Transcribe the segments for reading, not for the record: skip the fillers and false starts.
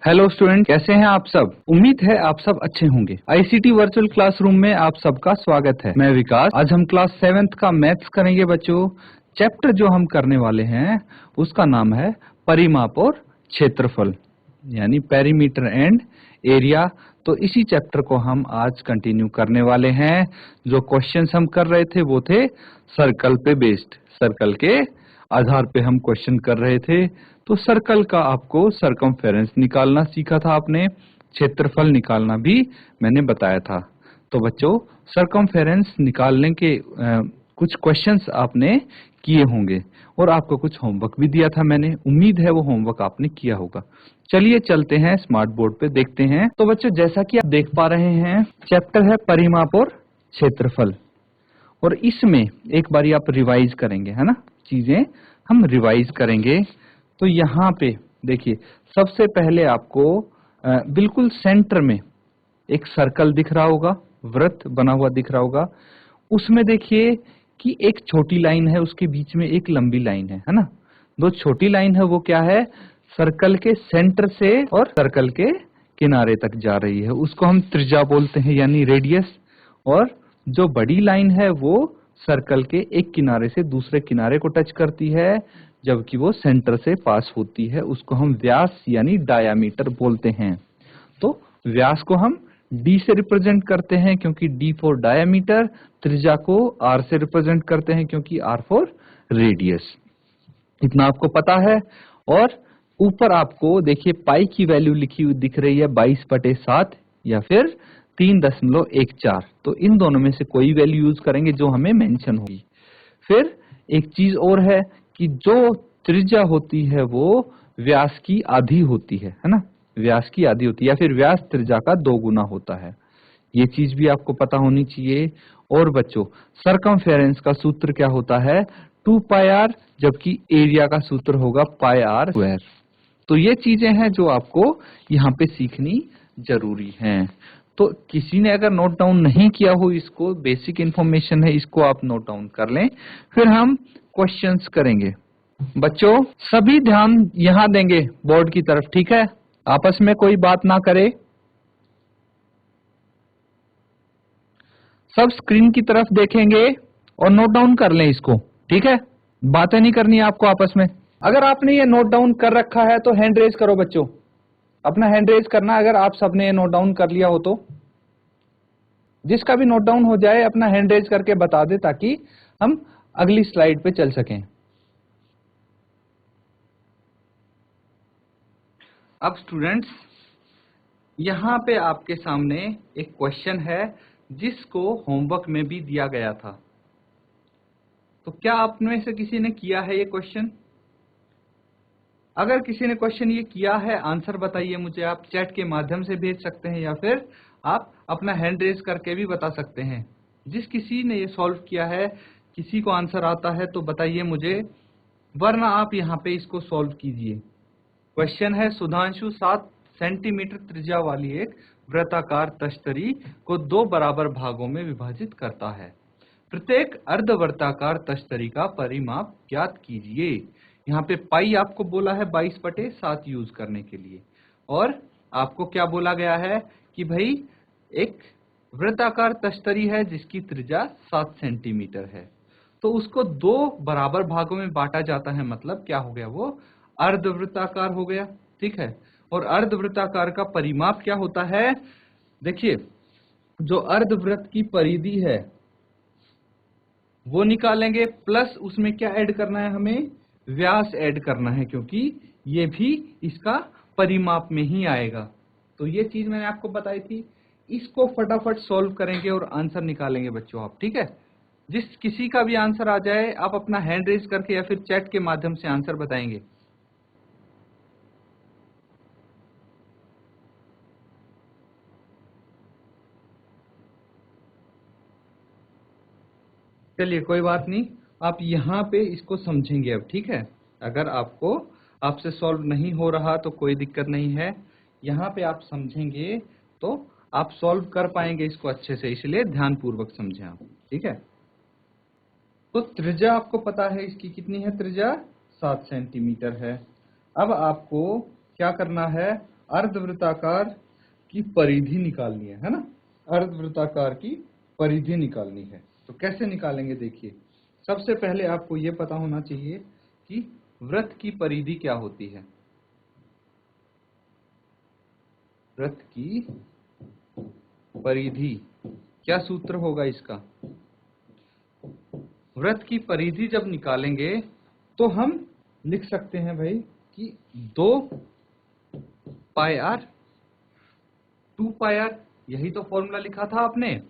Hello student, कैसे हैं आप सब। उम्मीद है आप सब अच्छे होंगे। आईसीटी वर्चुअल क्लासरूम में आप सबका स्वागत है। मैं विकास। आज हम क्लास 7th का मैथ्स करेंगे बच्चों। चैप्टर जो हम करने वाले हैं उसका नाम है परिमाप और क्षेत्रफल, यानी पेरीमीटर एंड एरिया। तो इसी चैप्टर को हम आज कंटिन्यू करने वाले हैं। जो क्वेश्चंस हम कर रहे थे वो थे सर्कल पे बेस्ड, सर्कल के आधार पे हम क्वेश्चन कर रहे थे। तो सर्कल का आपको सरकमफेरेंस निकालना सीखा था आपने, क्षेत्रफल निकालना भी मैंने बताया था। तो बच्चों, सरकमफेरेंस निकालने के कुछ क्वेश्चंस आपने किए होंगे और आपको कुछ होमवर्क भी दिया था मैंने। उम्मीद है वो होमवर्क आपने किया होगा। चलिए चलते हैं स्मार्ट बोर्ड पे, देखते हैं। तो बच्चों, जैसा कि आप देख पा रहे हैं, चैप्टर है परिमाप और क्षेत्रफल। और इसमें एक बारी आप रिवाइज करेंगे, है ना, चीजें हम रिवाइज करेंगे। तो यहाँ पे देखिए, सबसे पहले आपको बिल्कुल सेंटर में एक सर्कल दिख रहा होगा, वृत्त बना हुआ दिख रहा होगा। उसमें देखिए कि एक छोटी लाइन है, उसके बीच में एक लंबी लाइन है ना। दो छोटी लाइन है, वो क्या है, सर्कल के सेंटर से और सर्कल के किनारे तक जा रही है, उसको हम त्रिज्या बोलते हैं, यानी रेडियस। और जो बड़ी लाइन है वो सर्कल के एक किनारे से दूसरे किनारे को टच करती है, जबकि वो सेंटर से पास होती है, उसको हम व्यास यानी डायामीटर बोलते हैं। तो व्यास को हम d से रिप्रेजेंट करते हैं क्योंकि d फॉर डायामीटर, त्रिज्या को r से रिप्रेजेंट करते हैं क्योंकि r फॉर रेडियस। इतना आपको पता है। और ऊपर आपको देखिए पाई की वैल्यू लिखी हुई दिख रही है 22/7 या फिर 3.14। तो इन दोनों में से कोई वैल्यू यूज करेंगे जो हमें मेंशन होगी। फिर एक चीज और है कि जो त्रिज्या होती है वो व्यास की आधी होती है ना, व्यास की आधी होती है, या फिर व्यास त्रिज्या का 2 गुना होता है। ये चीज भी आपको पता होनी चाहिए। और बच्चों, सरकमफेरेंस का सूत्र क्या होता है, 2πr, जबकि एरिया का सूत्र होगा πr²। तो ये चीजें हैं जो आपको यहाँ पे सीखनी जरूरी हैं। तो किसी ने अगर नोट डाउन नहीं किया हो, इसको बेसिक इंफॉर्मेशन है, इसको आप नोट डाउन कर लें, फिर हम क्वेश्चंस करेंगे। बच्चों, सभी ध्यान यहाँ देंगे बोर्ड की तरफ, ठीक है। आपस में कोई बात ना करे, सब स्क्रीन की तरफ देखेंगे और नोट डाउन कर लें इसको, ठीक है। बातें नहीं करनी है आपको आपस में। अगर आपने ये नोट डाउन कर रखा है तो हैंड रेज करो बच्चों, अपना हैंड रेज करना अगर आप सबने ये नोट डाउन कर लिया हो तो। जिसका भी नोट डाउन हो जाए अपना हैंड रेज करके बता दे ताकि हम अगली स्लाइड पे चल सकें। अब स्टूडेंट्स, यहां पे आपके सामने एक क्वेश्चन है जिसको होमवर्क में भी दिया गया था। तो क्या आप में से किसी ने किया है ये क्वेश्चन? अगर किसी ने क्वेश्चन ये किया है, आंसर बताइए मुझे। आप चैट के माध्यम से भेज सकते हैं या फिर आप अपना हैंड रेज करके भी बता सकते हैं। जिस किसी ने ये सॉल्व किया है, किसी को आंसर आता है तो बताइए मुझे, वरना आप यहाँ पे इसको सॉल्व कीजिए। क्वेश्चन है, सुधांशु 7 सेंटीमीटर त्रिज्या वाली एक वृत्ताकार तश्तरी को 2 बराबर भागों में विभाजित करता है। प्रत्येक अर्धवृत्ताकार तश्तरी का परिमाप ज्ञात कीजिए। यहाँ पे पाई आपको बोला है 22/7 यूज करने के लिए, और आपको क्या बोला गया है कि भाई एक वृत्ताकार तश्तरी है जिसकी त्रिज्या 7 सेंटीमीटर है, तो उसको 2 बराबर भागों में बांटा जाता है। मतलब क्या हो गया, वो अर्धवृत्ताकार हो गया, ठीक है। और अर्धवृत्ताकार का परिमाप क्या होता है, देखिए जो अर्धवृत्त की परिधि है वो निकालेंगे, प्लस उसमें क्या ऐड करना है, हमें व्यास ऐड करना है, क्योंकि ये भी इसका परिमाप में ही आएगा। तो ये चीज मैंने आपको बताई थी। इसको फटाफट सॉल्व करेंगे और आंसर निकालेंगे बच्चों आप, ठीक है। जिस किसी का भी आंसर आ जाए, आप अपना हैंड रेज करके या फिर चैट के माध्यम से आंसर बताएंगे। चलिए कोई बात नहीं, आप यहाँ पे इसको समझेंगे अब, ठीक है। अगर आपको आपसे सॉल्व नहीं हो रहा तो कोई दिक्कत नहीं है, यहाँ पे आप समझेंगे तो आप सॉल्व कर पाएंगे इसको अच्छे से, इसलिए ध्यान पूर्वक समझें आप, ठीक है। तो त्रिज्या आपको पता है इसकी कितनी है, त्रिज्या 7 सेंटीमीटर है। अब आपको क्या करना है, अर्धवृत्ताकार की परिधि निकालनी है ना, अर्धवृत्ताकार की परिधि निकालनी है। तो कैसे निकालेंगे देखिए, सबसे पहले आपको ये पता होना चाहिए कि वृत्त की परिधि क्या होती है। वृत्त की परिधि क्या सूत्र होगा इसका? वृत्त की परिधि जब निकालेंगे तो हम लिख सकते हैं भाई कि 2 पाई आर 2 पाई आर, यही तो फॉर्मूला लिखा था आपने।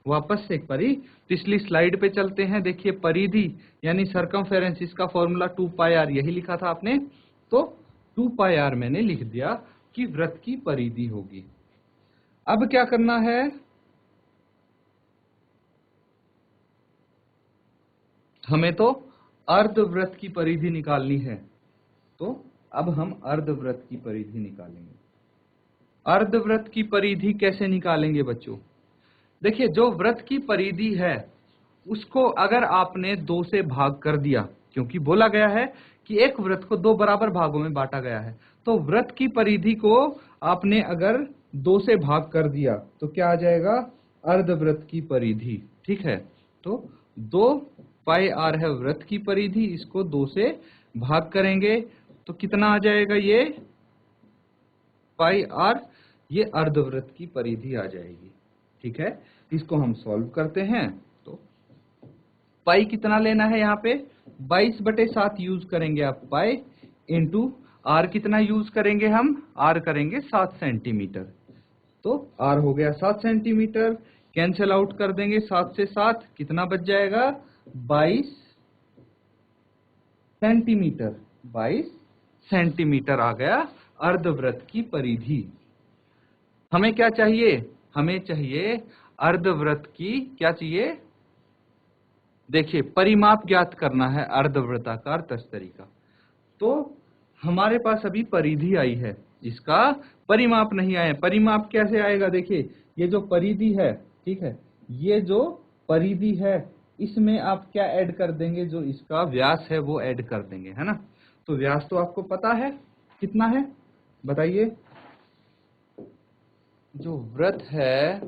वापस से एक बारी पिछली स्लाइड पे चलते हैं। देखिए परिधि यानी सरकमफेरेंस, इसका फॉर्मूला 2 पाई आर यही लिखा था आपने। तो 2 पाई आर मैंने लिख दिया कि वृत्त की परिधि होगी। अब क्या करना है, हमें तो अर्धवृत्त की परिधि निकालनी है। तो अब हम अर्धवृत्त की परिधि निकालेंगे। अर्धवृत्त की परिधि कैसे निकालेंगे बच्चों? देखिए जो वृत्त की परिधि है उसको अगर आपने 2 से भाग कर दिया, क्योंकि बोला गया है कि एक वृत्त को 2 बराबर भागों में बांटा गया है, तो वृत्त की परिधि को आपने अगर 2 से भाग कर दिया तो क्या आ जाएगा? अर्धवृत्त की परिधि। ठीक है, तो 2 पाई आर है वृत्त की परिधि, इसको 2 से भाग करेंगे तो कितना आ जाएगा? ये पाई आर, ये अर्धवृत्त की परिधि आ जाएगी। ठीक है, इसको हम सॉल्व करते हैं। तो पाई कितना लेना है यहाँ पे? 22/7 यूज करेंगे आप पाई, इंटू आर कितना यूज करेंगे हम? आर करेंगे 7 सेंटीमीटर। तो आर हो गया 7 सेंटीमीटर, कैंसिल आउट कर देंगे 7 से 7, कितना बच जाएगा? 22 सेंटीमीटर। 22 सेंटीमीटर आ गया अर्धवृत्त की परिधि। हमें क्या चाहिए? हमें चाहिए अर्धवृत्त की, क्या चाहिए? देखिए परिमाप ज्ञात करना है अर्धवृत्ताकार तस्तरी का। तो हमारे पास अभी परिधि आई है, इसका परिमाप नहीं आया। परिमाप कैसे आएगा? देखिए ये जो परिधि है, ठीक है, ये जो परिधि है इसमें आप क्या ऐड कर देंगे? जो इसका व्यास है वो ऐड कर देंगे, है ना। तो व्यास तो आपको पता है कितना है, बताइए। जो वृत्त है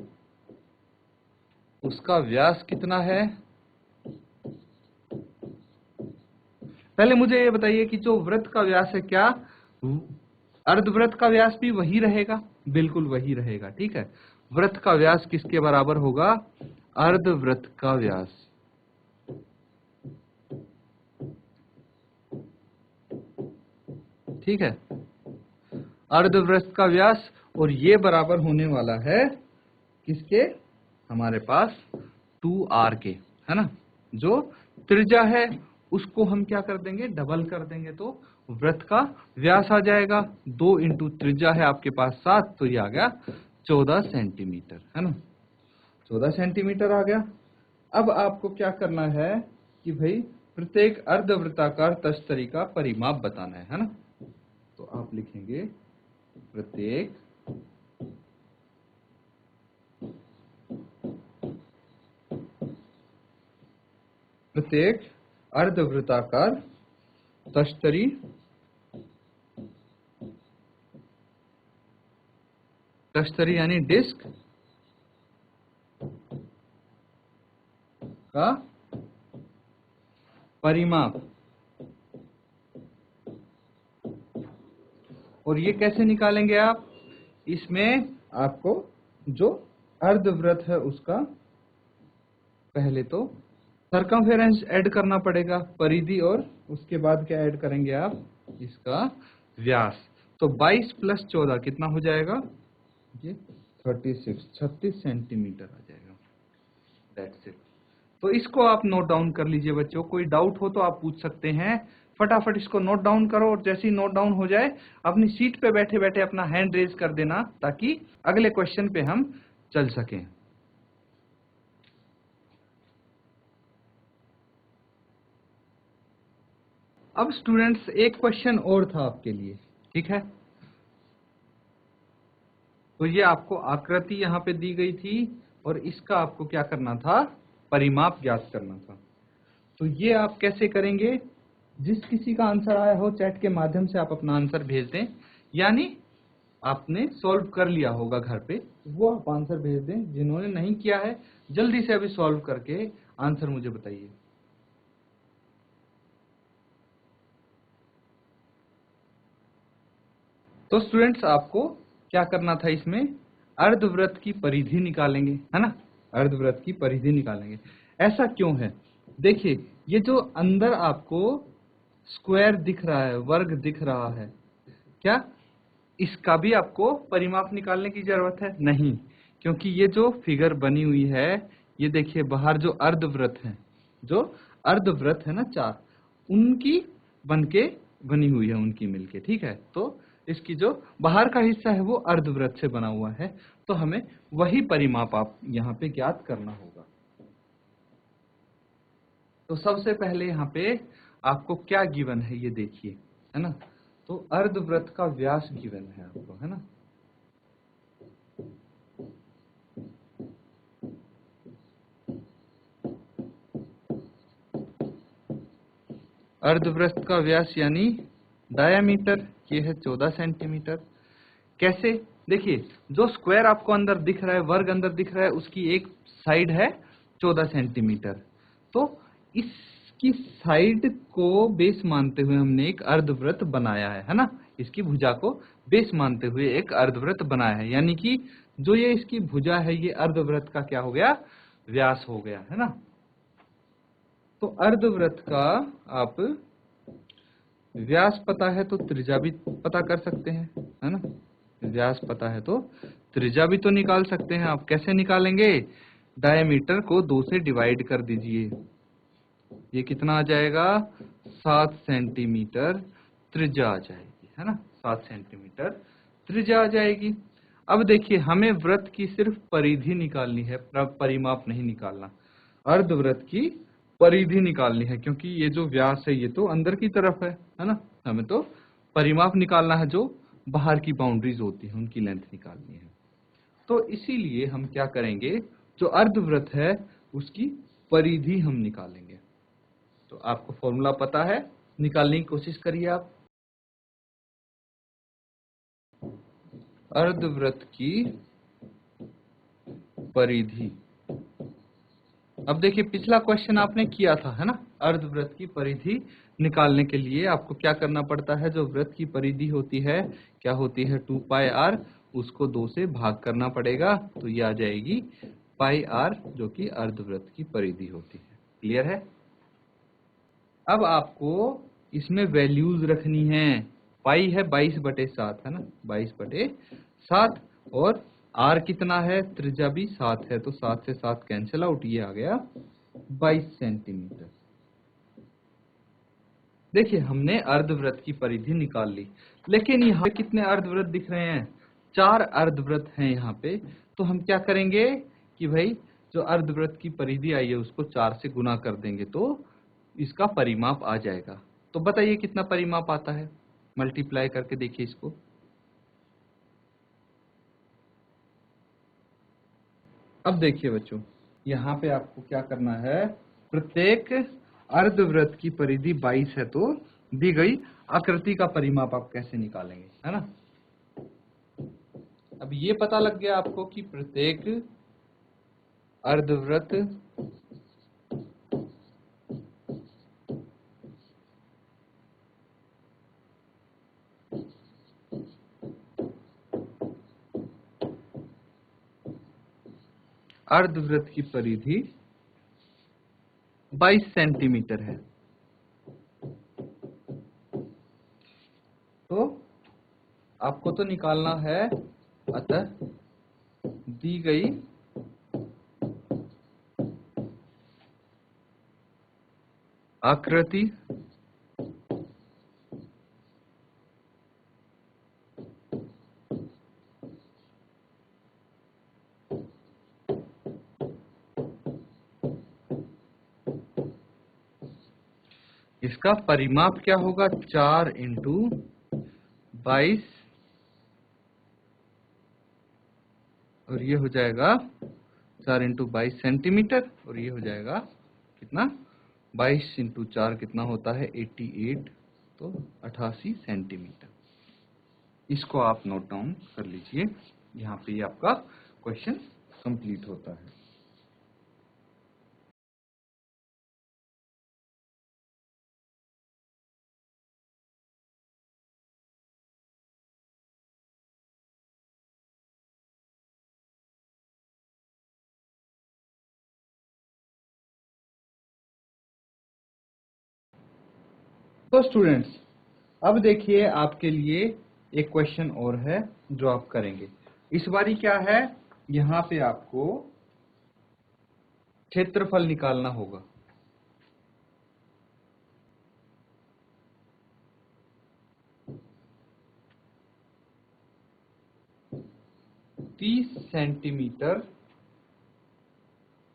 उसका व्यास कितना है? पहले मुझे ये बताइए कि जो वृत्त का व्यास है, क्या अर्धवृत्त का व्यास भी वही रहेगा? बिल्कुल वही रहेगा। ठीक है, वृत्त का व्यास किसके बराबर होगा? अर्धवृत्त का व्यास। ठीक है, अर्धवृत्त का व्यास, और ये बराबर होने वाला है किसके? हमारे पास 2r के, है ना। जो त्रिज्या है उसको हम क्या कर देंगे? डबल कर देंगे, तो वृत्त का व्यास आ जाएगा। 2 इंटू त्रिज्या है आपके पास 7, तो ये आ गया 14 सेंटीमीटर, है ना। 14 सेंटीमीटर आ गया। अब आपको क्या करना है कि भाई प्रत्येक अर्धवृत्ताकार तस्तरी का परिमाप बताना है ना। तो आप लिखेंगे प्रत्येक अर्धवृत्ताकार तस्तरी यानी डिस्क का परिमाप। और ये कैसे निकालेंगे आप? इसमें आपको जो अर्धवृत्त है उसका पहले तो सरकमफेरेंस ऐड करना पड़ेगा, परिधि, और उसके बाद क्या ऐड करेंगे आप? इसका व्यास। तो 22 + 14 कितना हो जाएगा? ये 36 सेंटीमीटर आ जाएगा। That's it. तो इसको आप नोट डाउन कर लीजिए बच्चों। कोई डाउट हो तो आप पूछ सकते हैं। फटाफट इसको नोट डाउन करो, और जैसे ही नोट डाउन हो जाए अपनी सीट पे बैठे बैठे अपना हैंड रेज कर देना, ताकि अगले क्वेश्चन पे हम चल सकें। अब स्टूडेंट्स एक क्वेश्चन और था आपके लिए, ठीक है। तो ये आपको आकृति यहाँ पे दी गई थी, और इसका आपको क्या करना था? परिमाप ज्ञात करना था। तो ये आप कैसे करेंगे? जिस किसी का आंसर आया हो चैट के माध्यम से आप अपना आंसर भेज दें, यानी आपने सॉल्व कर लिया होगा घर पे, वो आप आंसर भेज दें। जिन्होंने नहीं किया है जल्दी से अभी सॉल्व करके आंसर मुझे बताइए। तो स्टूडेंट्स आपको क्या करना था, इसमें अर्धवृत्त की परिधि निकालेंगे, है ना, अर्धवृत्त की परिधि निकालेंगे। ऐसा क्यों है, देखिए ये जो अंदर आपको स्क्वायर दिख रहा है, वर्ग दिख रहा है, क्या इसका भी आपको परिमाप निकालने की जरूरत है? नहीं, क्योंकि ये जो फिगर बनी हुई है, ये देखिए बाहर जो अर्धवृत्त है, जो अर्धवृत्त है ना चार, उनकी बनके बनी हुई है, उनकी मिलके, ठीक है। तो इसकी जो बाहर का हिस्सा है वो अर्धवृत्त से बना हुआ है, तो हमें वही परिमाप आप यहाँ पे ज्ञात करना होगा। तो सबसे पहले यहाँ पे आपको क्या गिवन है ये देखिए, है ना। तो अर्धवृत्त का व्यास गिवन है आपको, है ना। अर्धवृत्त का व्यास यानी डायामीटर, ये है 14 सेंटीमीटर। कैसे, देखिए जो स्क्वायर आपको अंदर दिख रहा है, वर्ग अंदर दिख रहा है, उसकी एक साइड है 14 सेंटीमीटर। तो इसकी साइड को बेस मानते हुए हमने एक अर्धवृत्त बनाया है ना। इसकी भुजा को बेस मानते हुए एक अर्धवृत्त बनाया है, यानी कि जो ये इसकी भुजा है, ये अर्धवृत्त का क्या हो गया, व्यास हो गया, है ना। तो अर्धवृत्त का आप व्यास पता है तो त्रिज्या भी पता कर सकते हैं, है ना। व्यास पता है तो त्रिज्या भी तो निकाल सकते हैं आप। कैसे निकालेंगे, डायमीटर को 2 से डिवाइड कर दीजिए, ये कितना आ जाएगा, 7 सेंटीमीटर त्रिज्या आ जाएगी, है ना, 7 सेंटीमीटर त्रिज्या आ जाएगी। अब देखिए हमें वृत्त की सिर्फ परिधि निकालनी है, परिमाप नहीं निकालना। अर्धवृत्त की परिधि निकालनी है, क्योंकि ये जो व्यास है ये तो अंदर की तरफ है ना। हमें तो परिमाप निकालना है, जो बाहर की बाउंड्रीज होती है उनकी लेंथ निकालनी है। तो इसीलिए हम क्या करेंगे, जो अर्धवृत्त है उसकी परिधि हम निकालेंगे। तो आपको फॉर्मूला पता है, निकालने की कोशिश करिए आप। अर्धवृत्त की परिधि, अब देखिए पिछला क्वेश्चन आपने किया था, है ना। अर्धवृत्त की परिधि निकालने के लिए आपको क्या करना पड़ता है, जो वृत्त की परिधि होती है क्या होती है, 2 पाई आर, उसको 2 से भाग करना पड़ेगा, तो ये आ जाएगी पाई आर, जो कि अर्धवृत्त की परिधि होती है। क्लियर है। अब आपको इसमें वैल्यूज रखनी है। पाई है 22/7, है ना, 22/7, और आर कितना है, त्रिज्या भी 7 है, तो 7 से 7 कैंसिल आउट, ये आ गया 22 सेंटीमीटर। देखिए हमने अर्धवृत्त की परिधि निकाल ली, लेकिन यहाँ पे कितने अर्धवृत्त दिख रहे हैं, 4 अर्धवृत्त हैं यहाँ पे। तो हम क्या करेंगे कि भाई जो अर्धवृत्त की परिधि आई है उसको 4 से गुना कर देंगे, तो इसका परिमाप आ जाएगा। तो बताइए कितना परिमाप आता है, मल्टीप्लाई करके देखिए इसको। अब देखिए बच्चों, यहाँ पे आपको क्या करना है, प्रत्येक अर्धवृत्त की परिधि 22 है, तो दी गई आकृति का परिमाप आप कैसे निकालेंगे, है ना। अब ये पता लग गया आपको कि प्रत्येक अर्धवृत्त अर्धवृत्त की परिधि 22 सेंटीमीटर है। तो आपको तो निकालना है, अतः दी गई आकृति इसका परिमाप क्या होगा, 4 इंटू 22, और ये हो जाएगा 4 इंटू 22 सेंटीमीटर, और ये हो जाएगा कितना, 22 इंटू 4 कितना होता है, 88, तो 88 सेंटीमीटर। इसको आप नोट डाउन कर लीजिए। यहाँ पे आपका क्वेश्चन कंप्लीट होता है। तो स्टूडेंट्स, अब देखिए आपके लिए एक क्वेश्चन और है जो आप करेंगे। इस बारी क्या है, यहाँ पे आपको क्षेत्रफल निकालना होगा। तीस सेंटीमीटर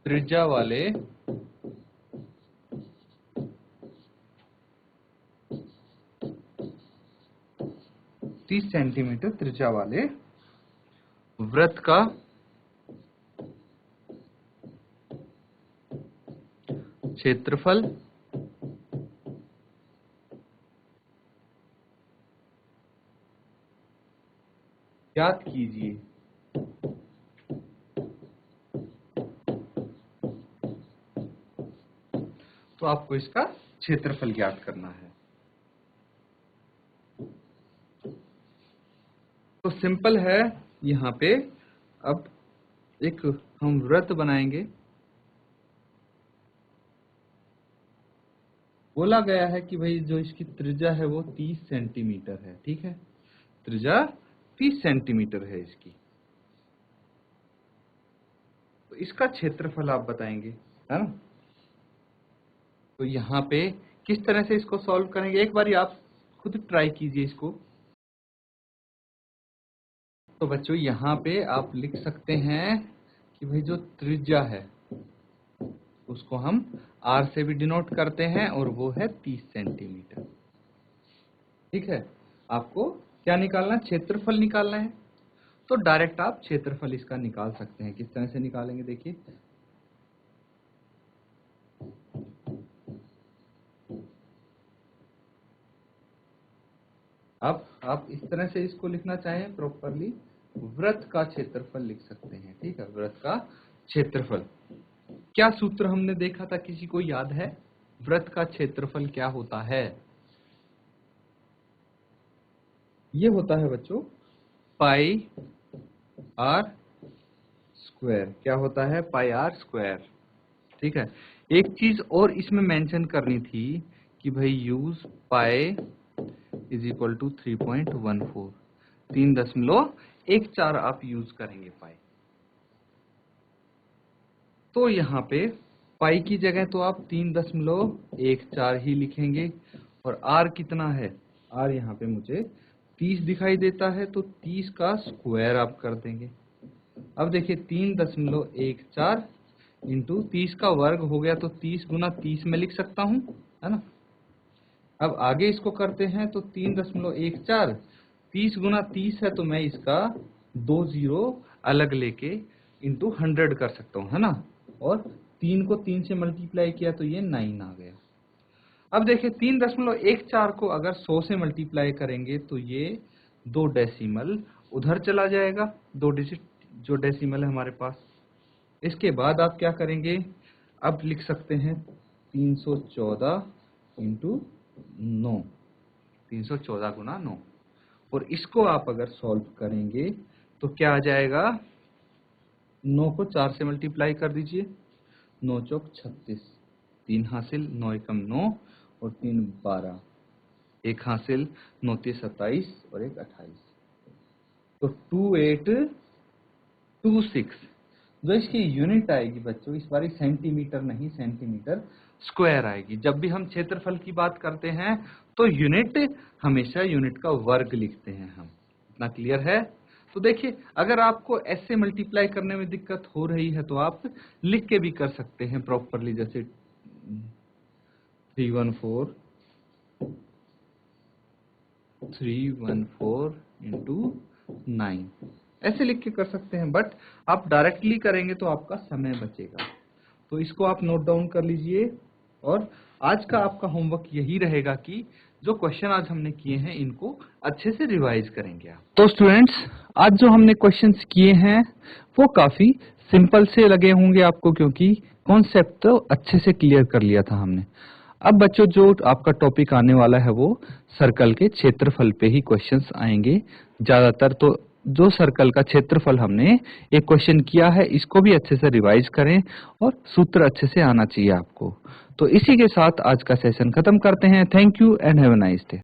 त्रिज्या वाले 30 सेंटीमीटर त्रिज्या वाले वृत्त का क्षेत्रफल ज्ञात कीजिए। तो आपको इसका क्षेत्रफल ज्ञात करना है। तो सिंपल है, यहाँ पे अब एक हम वृत्त बनाएंगे। बोला गया है कि भाई जो इसकी त्रिज्या है वो 30 सेंटीमीटर है, ठीक है, त्रिज्या 30 सेंटीमीटर है इसकी। तो इसका क्षेत्रफल आप बताएंगे, है ना। तो यहाँ पे किस तरह से इसको सॉल्व करेंगे, एक बार आप खुद ट्राई कीजिए इसको। तो बच्चों यहाँ पे आप लिख सकते हैं कि भाई जो त्रिज्या है उसको हम r से भी डिनोट करते हैं और वो है 30 सेंटीमीटर। ठीक है, आपको क्या निकालना है, क्षेत्रफल निकालना है। तो डायरेक्ट आप क्षेत्रफल इसका निकाल सकते हैं। किस तरह से निकालेंगे देखिए, अब आप इस तरह से इसको लिखना चाहें प्रॉपरली, वृत्त का क्षेत्रफल लिख सकते हैं। ठीक है, वृत्त का क्षेत्रफल। क्या सूत्र हमने देखा था, किसी को याद है? वृत्त का क्षेत्रफल क्या होता है? ये होता है बच्चों पाई आर स्क्वायर। क्या होता है? पाई आर स्क्वायर। ठीक है, एक चीज और इसमें मेंशन करनी थी कि भाई use pi is equal to 3.14, 3.14 आप यूज करेंगे पाई। तो यहाँ पे पाई की जगह तो आप 3.14 ही लिखेंगे। और आर कितना है? आर यहाँ पे मुझे 30 दिखाई देता है, तो 30 का स्क्वायर आप कर देंगे। अब देखिए 3.14 इंटू 30 का वर्ग हो गया, तो 30 गुना 30 में लिख सकता हूँ, है ना। अब आगे इसको करते हैं, तो 3.14 30 गुना 30 है, तो मैं इसका 2 जीरो अलग लेके इंटू 100 कर सकता हूँ, है ना। और 3 को 3 से मल्टीप्लाई किया तो ये 9 आ गया। अब देखिए 3.14 को अगर 100 से मल्टीप्लाई करेंगे तो ये 2 डेसिमल उधर चला जाएगा, 2 डिजिट जो डेसिमल है हमारे पास। इसके बाद आप क्या करेंगे, अब लिख सकते हैं 314 इंटू 9, 314 गुना 9। और इसको आप अगर सॉल्व करेंगे तो क्या आ जाएगा, 9 को 4 से मल्टीप्लाई कर दीजिए, 9 चौक 36, 3 हासिल, 9 एकम 9 और 3 12, 1 हासिल, 9 3 27 और 1 28, तो 2826। जो इसकी यूनिट आएगी बच्चों, इस बार सेंटीमीटर नहीं, सेंटीमीटर स्क्वायर आएगी। जब भी हम क्षेत्रफल की बात करते हैं तो यूनिट हमेशा यूनिट का वर्ग लिखते हैं हम। इतना क्लियर है? तो देखिए, अगर आपको ऐसे मल्टीप्लाई करने में दिक्कत हो रही है तो आप लिख के भी कर सकते हैं प्रॉपरली, जैसे 314 इंटू 9 ऐसे लिख के कर सकते हैं। बट आप डायरेक्टली करेंगे तो आपका समय बचेगा। तो इसको आप नोट डाउन कर लीजिए। और आज का आपका होमवर्क यही रहेगा कि जो क्वेश्चन आज हमने किए हैं इनको अच्छे से रिवाइज करेंगे आप। तो स्टूडेंट्स, आज जो हमने क्वेश्चंस किए हैं वो काफी सिंपल से लगे होंगे आपको, क्योंकि कॉन्सेप्ट तो अच्छे से क्लियर कर लिया था हमने। अब बच्चों, जो आपका टॉपिक आने वाला है वो सर्कल के क्षेत्रफल पे ही क्वेश्चंस आएंगे ज्यादातर। तो जो सर्कल का क्षेत्रफल हमने एक क्वेश्चन किया है, इसको भी अच्छे से रिवाइज करें और सूत्र अच्छे से आना चाहिए आपको। तो इसी के साथ आज का सेशन खत्म करते हैं। Thank you and have a nice day.